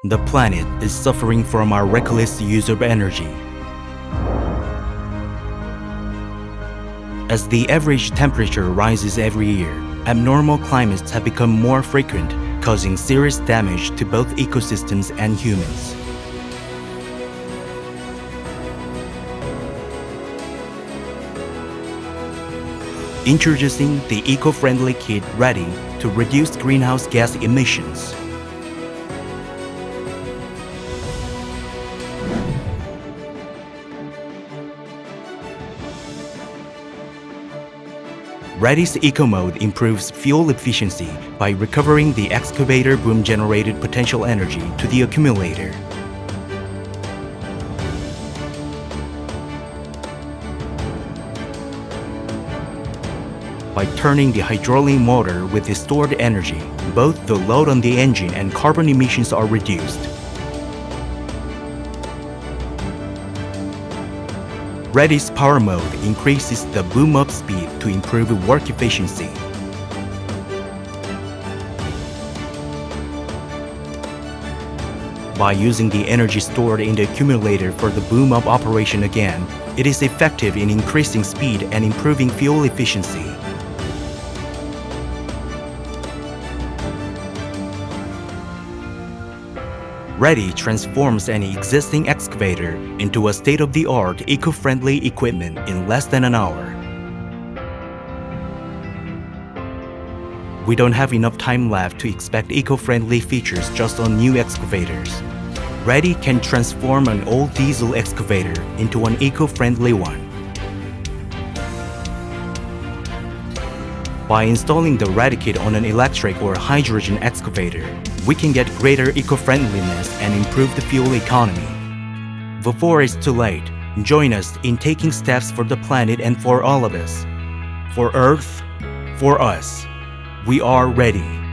The planet is suffering from our reckless use of energy. As the average temperature rises every year, abnormal climates have become more frequent, causing serious damage to both ecosystems and humans. Introducing the eco-friendly kit READi to reduce greenhouse gas emissions. READi's Eco Mode improves fuel efficiency by recovering the excavator boom-generated potential energy to the accumulator. By turning the hydraulic motor with the stored energy, both the load on the engine and carbon emissions are reduced. READi's Power Mode increases the boom-up speed to improve work efficiency. By using the energy stored in the accumulator for the boom-up operation again, it is effective in increasing speed and improving fuel efficiency. READi transforms any existing excavator into a state-of-the-art eco-friendly equipment in less than an hour. We don't have enough time left to expect eco-friendly features just on new excavators. READi can transform an old diesel excavator into an eco-friendly one. By installing the READi kit on an electric or hydrogen excavator, we can get greater eco-friendliness and improve the fuel economy. Before it's too late, join us in taking steps for the planet and for all of us. For Earth, for us. We are READi.